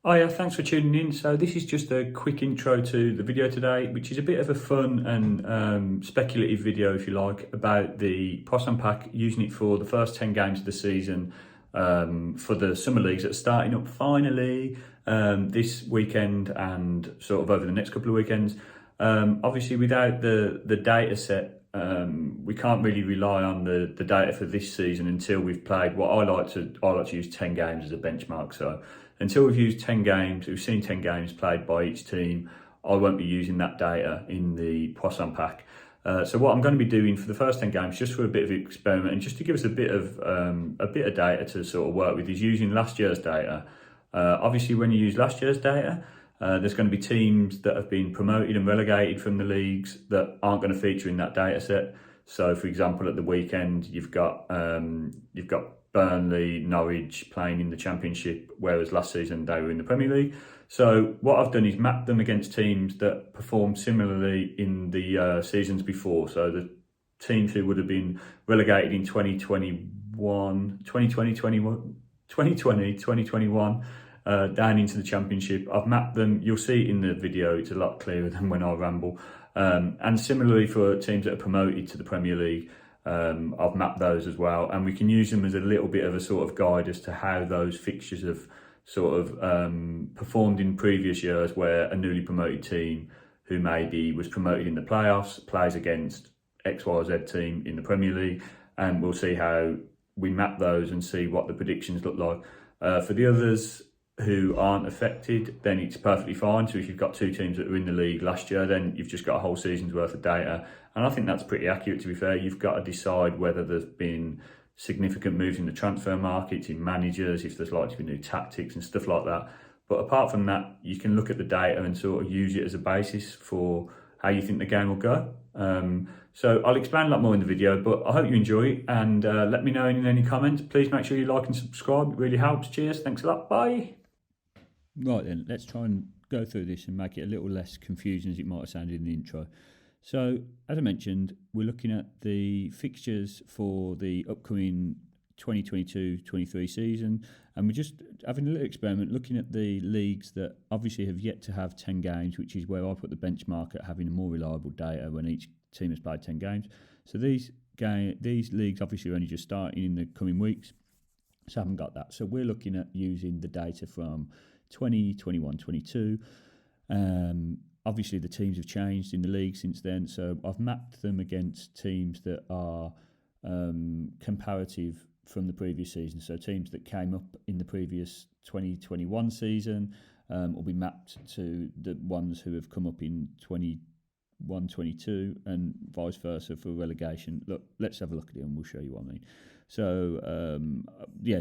Oh yeah, thanks for tuning in. So this is just a quick intro to the video today, which is a bit of a fun and speculative video, if you like, about the Possum Pack, using it for the first 10 games of the season for the summer leagues that are starting up finally this weekend and sort of over the next couple of weekends. Obviously, without the data set, we can't really rely on the data for this season until we've played what I like to use 10 games as a benchmark. So until we've used 10 games, we've seen 10 games played by each team, I won't be using that data in the Poisson Pack. So what I'm going to be doing for the first 10 games, just for a bit of experiment and just to give us a bit of data to sort of work with, is using last year's data. Obviously, when you use last year's data, there's going to be teams that have been promoted and relegated from the leagues that aren't going to feature in that data set. So, for example, at the weekend, you've got Burnley, Norwich playing in the Championship, whereas last season they were in the Premier League. So what I've done is map them against teams that performed similarly in the seasons before. So the teams who would have been relegated in 2021, down into the Championship. I've mapped them. You'll see it in the video. It's a lot clearer than when I ramble. And similarly for teams that are promoted to the Premier League, I've mapped those as well, and we can use them as a little bit of a sort of guide as to how those fixtures have sort of performed in previous years, where a newly promoted team who maybe was promoted in the playoffs plays against XYZ team in the Premier League, and we'll see how we map those and see what the predictions look like. For the others who aren't affected, then it's perfectly fine. So if you've got two teams that were in the league last year, then you've just got a whole season's worth of data. And I think that's pretty accurate, to be fair. You've got to decide whether there's been significant moves in the transfer market, in managers, if there's likely to be new tactics and stuff like that. But apart from that, you can look at the data and sort of use it as a basis for how you think the game will go. So I'll explain a lot more in the video, but I hope you enjoy it, and let me know in any comments. Please make sure you like and subscribe. It really helps. Cheers. Thanks a lot. Bye. Right then, let's try and go through this and make it a little less confusing as it might have sounded in the intro. So, as I mentioned, we're looking at the fixtures for the upcoming 2022-23 season, and we're just having a little experiment looking at the leagues that obviously have yet to have 10 games, which is where I put the benchmark at having a more reliable data when each team has played 10 games. So these leagues obviously are only just starting in the coming weeks, so I haven't got that. So we're looking at using the data from 2021-22. Obviously the teams have changed in the league since then, so I've mapped them against teams that are comparative from the previous season. So teams that came up in the previous 2021 season will be mapped to the ones who have come up in 21-22 and vice versa for relegation. Look, let's have a look at it and we'll show you what I mean. So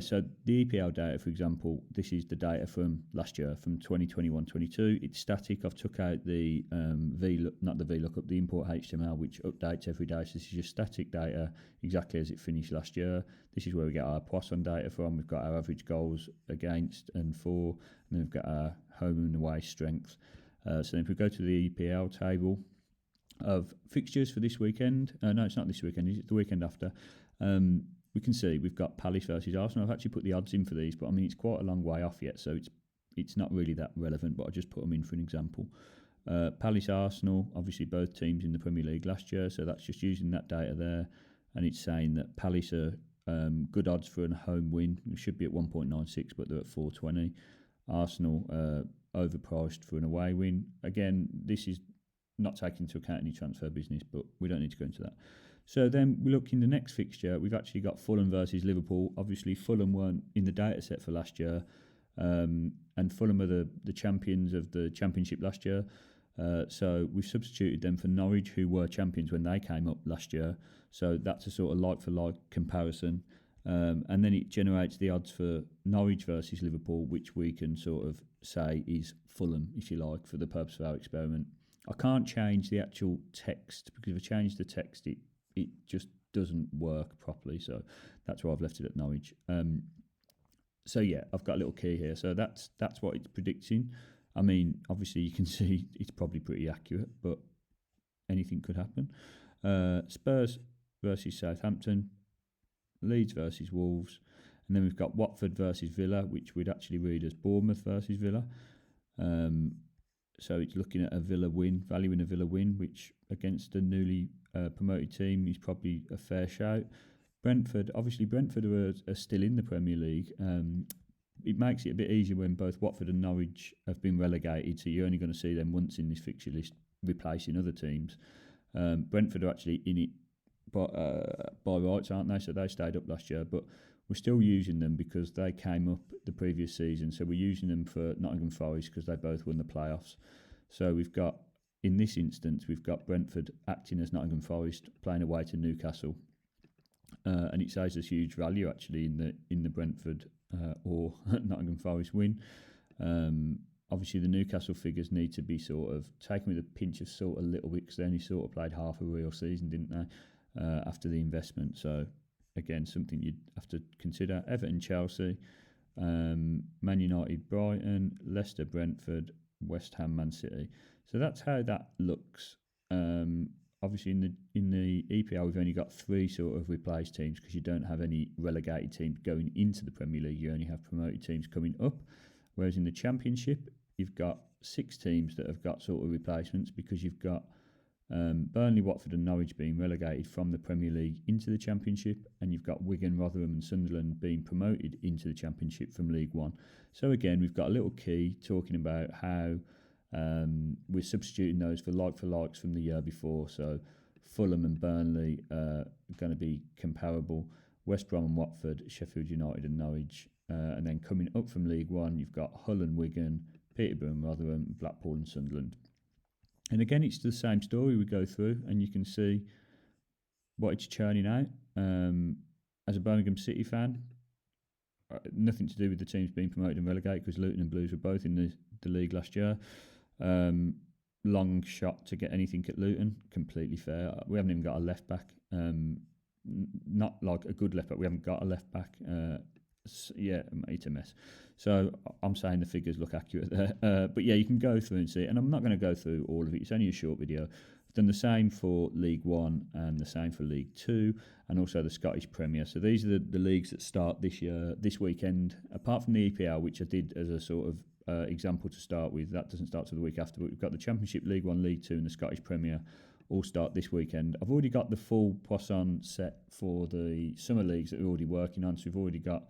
so the EPL data, for example, this is the data from last year, from 2021-22. It's static. I've took out the the import HTML, which updates every day. So this is just static data, exactly as it finished last year. This is where we get our Poisson data from. We've got our average goals against and for, and then we've got our home and away strength. So then if we go to the EPL table of fixtures for this weekend, no, it's not this weekend, it's the weekend after. We can see we've got Palace versus Arsenal. I've actually put the odds in for these, but I mean it's quite a long way off yet, so it's not really that relevant, but I just put them in for an example. Palace Arsenal, obviously both teams in the Premier League last year, so that's just using that data there, and it's saying that Palace are good odds for a home win. It should be at 1.96, but they're at 4.20. Arsenal overpriced for an away win. Again, this is not taking into account any transfer business, but we don't need to go into that. So then we look in the next fixture, we've actually got Fulham versus Liverpool. Obviously Fulham weren't in the data set for last year, and Fulham are the champions of the Championship last year. So we've substituted them for Norwich, who were champions when they came up last year. So that's a sort of like-for-like comparison. And then it generates the odds for Norwich versus Liverpool, which we can sort of say is Fulham, if you like, for the purpose of our experiment. I can't change the actual text, because if I change the text, it just doesn't work properly. So that's why I've left it at Norwich. So yeah, I've got a little key here. So that's what it's predicting. I mean, obviously you can see it's probably pretty accurate, but anything could happen. Spurs versus Southampton, Leeds versus Wolves, And then we've got Watford versus Villa, which we'd actually read as Bournemouth versus Villa. So it's looking at a Villa win, valuing a Villa win, which against a newly promoted team is probably a fair shout. Brentford are still in the Premier League. It makes it a bit easier when both Watford and Norwich have been relegated, so you're only going to see them once in this fixture list, replacing other teams. Brentford are actually in it by rights, aren't they? So they stayed up last year, but we're still using them because they came up the previous season. So we're using them for Nottingham Forest because they both won the playoffs. So in this instance, we've got Brentford acting as Nottingham Forest, playing away to Newcastle. And it says there's huge value actually in the Brentford or Nottingham Forest win. Obviously, the Newcastle figures need to be sort of taken with a pinch of salt a little bit because they only sort of played half a real season, didn't they, after the investment. So, again, something you'd have to consider. Everton, Chelsea, Man United, Brighton, Leicester, Brentford, West Ham, Man City. So that's how that looks. Obviously, in the EPL, we've only got 3 sort of replaced teams because you don't have any relegated teams going into the Premier League. You only have promoted teams coming up. Whereas in the Championship, you've got 6 teams that have got sort of replacements because you've got Burnley, Watford and Norwich being relegated from the Premier League into the Championship, and you've got Wigan, Rotherham and Sunderland being promoted into the Championship from League One. So again, we've got a little key talking about how we're substituting those for likes from the year before. So Fulham and Burnley are going to be comparable. West Brom and Watford, Sheffield United and Norwich. And then coming up from League One, you've got Hull and Wigan, Peterborough and Rotherham, Blackpool and Sunderland. And again, it's the same story we go through, and you can see what it's churning out. As a Birmingham City fan, nothing to do with the teams being promoted and relegated because Luton and Blues were both in the league last year. Long shot to get anything at Luton, completely fair. We haven't even got a left back. Not like a good left back. We haven't got a left back. Yeah, it's a mess. So I'm saying the figures look accurate there. But yeah, you can go through and see it. And I'm not going to go through all of it. It's only a short video. I've done the same for League One and the same for League Two and also the Scottish Premier. So these are the leagues that start this weekend. Apart from the EPL, which I did as a sort of example to start with. That doesn't start till the week after. But we've got the Championship, League One, League Two and the Scottish Premier all start this weekend. I've already got the full Poisson set for the summer leagues that we're already working on. So we've already got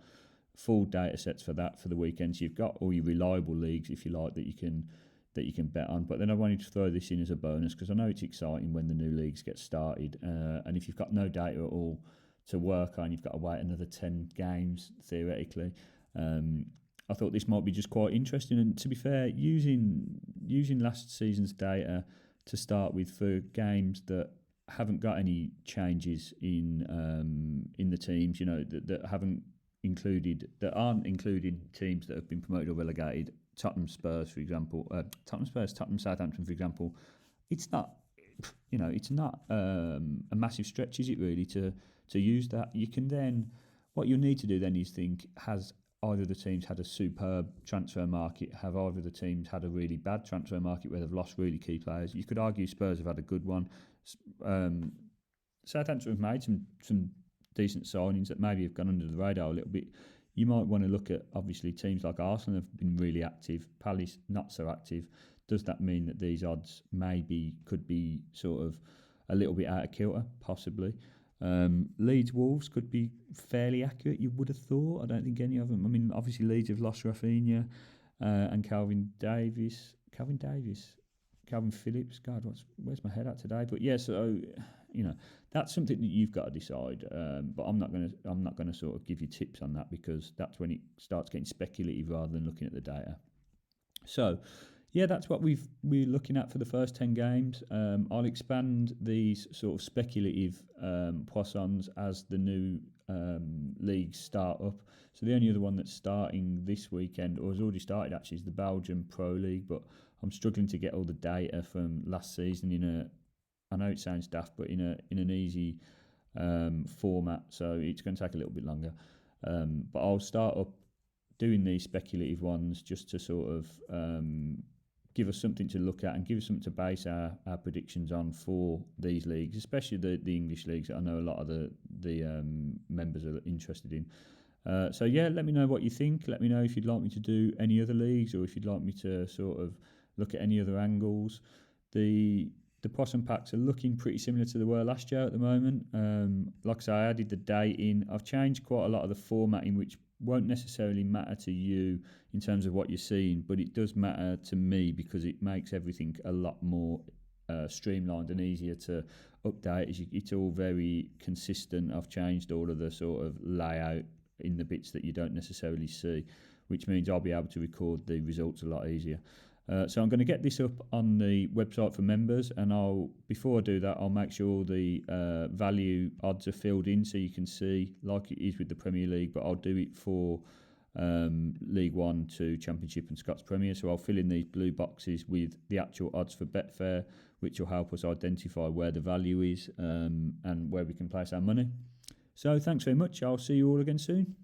full data sets for that for the weekend. So you've got all your reliable leagues, if you like, that you can bet on. But then I wanted to throw this in as a bonus because I know it's exciting when the new leagues get started. And if you've got no data at all to work on, you've got to wait another 10 games theoretically. I thought this might be just quite interesting. And to be fair, using last season's data to start with for games that haven't got any changes in the teams, that aren't including teams that have been promoted or relegated. Tottenham, Spurs, for example. Tottenham, Southampton, for example. It's not, it's not a massive stretch, is it really, to use that? You can then, what you'll need to do then is think, has either the teams had a superb transfer market, have either the teams had a really bad transfer market where they've lost really key players? You could argue Spurs have had a good one. Southampton have made some decent signings that maybe have gone under the radar a little bit. You might want to look at, obviously, teams like Arsenal have been really active, Palace not so active. Does that mean that these odds could be sort of a little bit out of kilter? Possibly. Leeds Wolves could be fairly accurate, you would have thought. I don't think any of them. I mean, obviously Leeds have lost Rafinha and Calvin Phillips. God, where's my head at today? But yeah, so that's something that you've got to decide. But I'm not going to sort of give you tips on that because that's when it starts getting speculative rather than looking at the data. So yeah, that's what we're looking at for the first 10 games. I'll expand these sort of speculative Poissons as the new leagues start up. So the only other one that's starting this weekend, or has already started actually, is the Belgian Pro League. But I'm struggling to get all the data from last season I know it sounds daft, but in an easy format. So it's going to take a little bit longer. But I'll start up doing these speculative ones just to sort of give us something to look at and give us something to base our predictions on for these leagues, especially the English leagues that I know a lot of the members are interested in. So yeah, let me know what you think. Let me know if you'd like me to do any other leagues, or if you'd like me to sort of look at any other angles. The Possum packs are looking pretty similar to the were last year at the moment. Like I say, I added the date in. I've changed quite a lot of the formatting, which won't necessarily matter to you in terms of what you're seeing, but it does matter to me because it makes everything a lot more streamlined and easier to update. It's all very consistent. I've changed all of the sort of layout in the bits that you don't necessarily see, which means I'll be able to record the results a lot easier. So I'm going to get this up on the website for members, and before I do that, I'll make sure the value odds are filled in so you can see, like it is with the Premier League, but I'll do it for League 1 to Championship and Scots Premier. So I'll fill in these blue boxes with the actual odds for Betfair, which will help us identify where the value is and where we can place our money. So thanks very much. I'll see you all again soon.